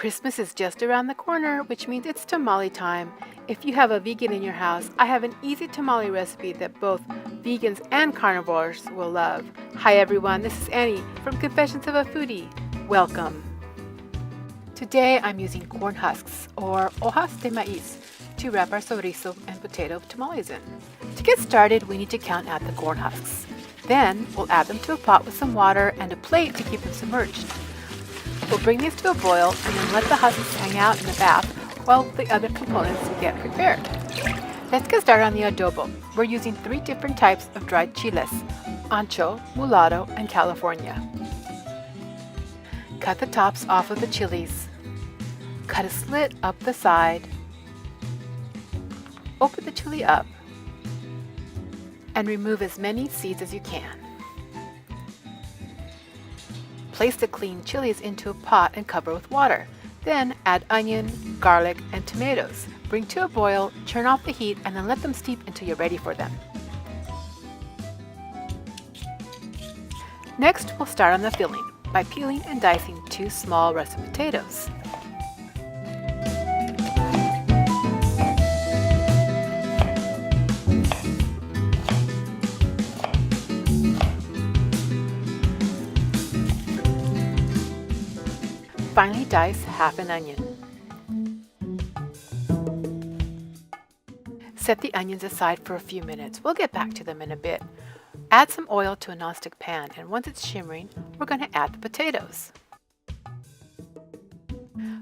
Christmas is just around the corner, which means it's tamale time. If you have a vegan in your house, I have an easy tamale recipe that both vegans and carnivores will love. Hi everyone, this is Annie from Confessions of a Foodie. Welcome. Today I'm using corn husks or hojas de maíz to wrap our chorizo and potato tamales in. To get started, we need to count out the corn husks. Then we'll add them to a pot with some water and a plate to keep them submerged. We'll bring these to a boil and then let the husks hang out in the bath while the other components get prepared. Let's get started on the adobo. We're using 3 different types of dried chiles: ancho, mulatto, and California. Cut the tops off of the chilies. Cut a slit up the side. Open the chili up and remove as many seeds as you can. Place the cleaned chilies into a pot and cover with water. Then add onion, garlic, and tomatoes. Bring to a boil, turn off the heat, and then let them steep until you're ready for them. Next, we'll start on the filling by peeling and dicing 2 small russet potatoes. Finally, dice half an onion. Set the onions aside for a few minutes. We'll get back to them in a bit. Add some oil to a nonstick pan, and once it's shimmering, we're going to add the potatoes.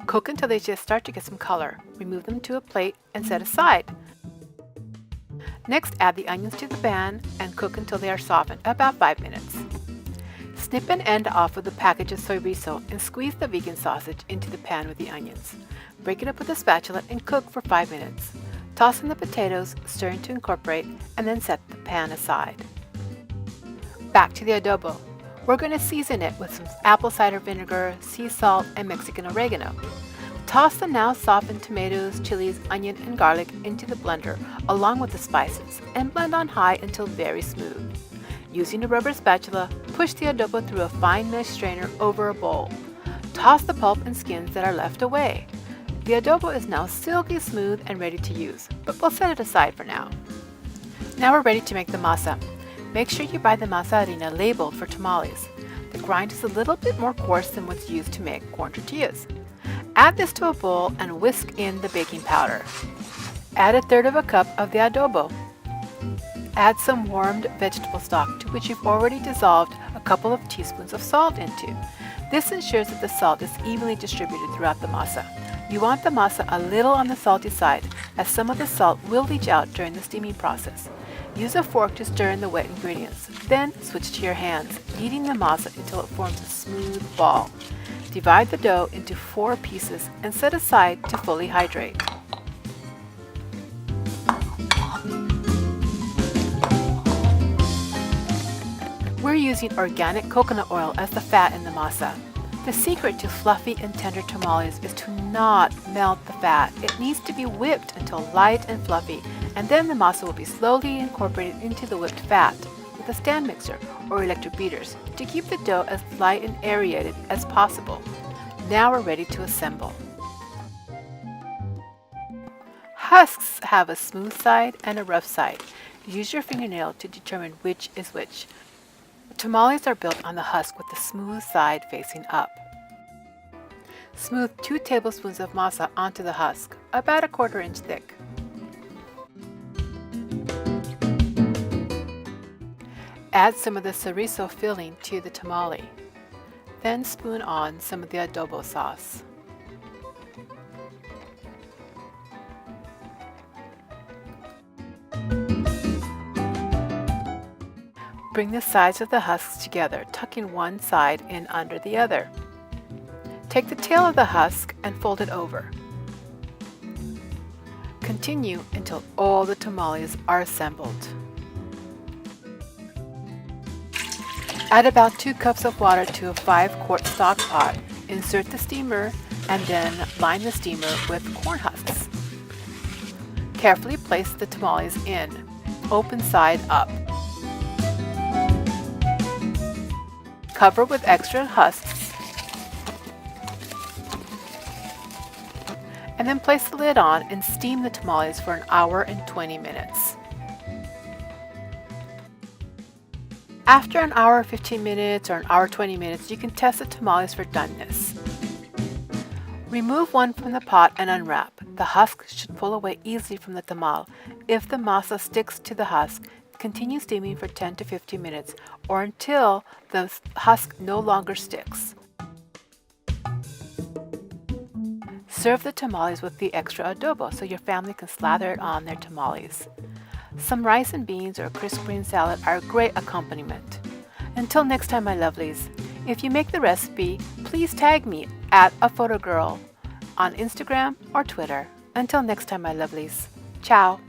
Cook until they just start to get some color. Remove them to a plate and set aside. Next, add the onions to the pan and cook until they are softened, about 5 minutes. Snip an end off of the package of chorizo and squeeze the vegan sausage into the pan with the onions. Break it up with a spatula and cook for 5 minutes. Toss in the potatoes, stirring to incorporate, and then set the pan aside. Back to the adobo. We're going to season it with some apple cider vinegar, sea salt, and Mexican oregano. Toss the now softened tomatoes, chilies, onion, and garlic into the blender along with the spices and blend on high until very smooth. Using a rubber spatula, push the adobo through a fine mesh strainer over a bowl. Toss the pulp and skins that are left away. The adobo is now silky smooth and ready to use, but we'll set it aside for now. Now we're ready to make the masa. Make sure you buy the masa harina labeled for tamales. The grind is a little bit more coarse than what's used to make corn tortillas. Add this to a bowl and whisk in the baking powder. Add 1/3 cup of the adobo. Add some warmed vegetable stock to which you've already dissolved a couple of teaspoons of salt into. This ensures that the salt is evenly distributed throughout the masa. You want the masa a little on the salty side, as some of the salt will leach out during the steaming process. Use a fork to stir in the wet ingredients. Then switch to your hands, kneading the masa until it forms a smooth ball. Divide the dough into 4 pieces and set aside to fully hydrate. We're using organic coconut oil as the fat in the masa. The secret to fluffy and tender tamales is to not melt the fat. It needs to be whipped until light and fluffy, and then the masa will be slowly incorporated into the whipped fat with a stand mixer or electric beaters to keep the dough as light and aerated as possible. Now we're ready to assemble. Husks have a smooth side and a rough side. Use your fingernail to determine which is which. Tamales are built on the husk with the smooth side facing up. Smooth 2 tablespoons of masa onto the husk, about 1/4 inch thick. Add some of the chorizo filling to the tamale. Then spoon on some of the adobo sauce. Bring the sides of the husks together, tucking one side in under the other. Take the tail of the husk and fold it over. Continue until all the tamales are assembled. Add about 2 cups of water to a 5-quart stock pot. Insert the steamer and then line the steamer with corn husks. Carefully place the tamales in, open side up. Cover with extra husks and then place the lid on and steam the tamales for an hour and 20 minutes. After an hour 15 minutes or an hour 20 minutes, you can test the tamales for doneness. Remove one from the pot and unwrap. The husk should pull away easily from the tamal. If the masa sticks to the husk, continue steaming for 10 to 15 minutes or until the husk no longer sticks. Serve the tamales with the extra adobo so your family can slather it on their tamales. Some rice and beans or crisp green salad are a great accompaniment. Until next time, my lovelies, if you make the recipe, please tag me at @aphotogirl on Instagram or Twitter. Until next time, my lovelies. Ciao.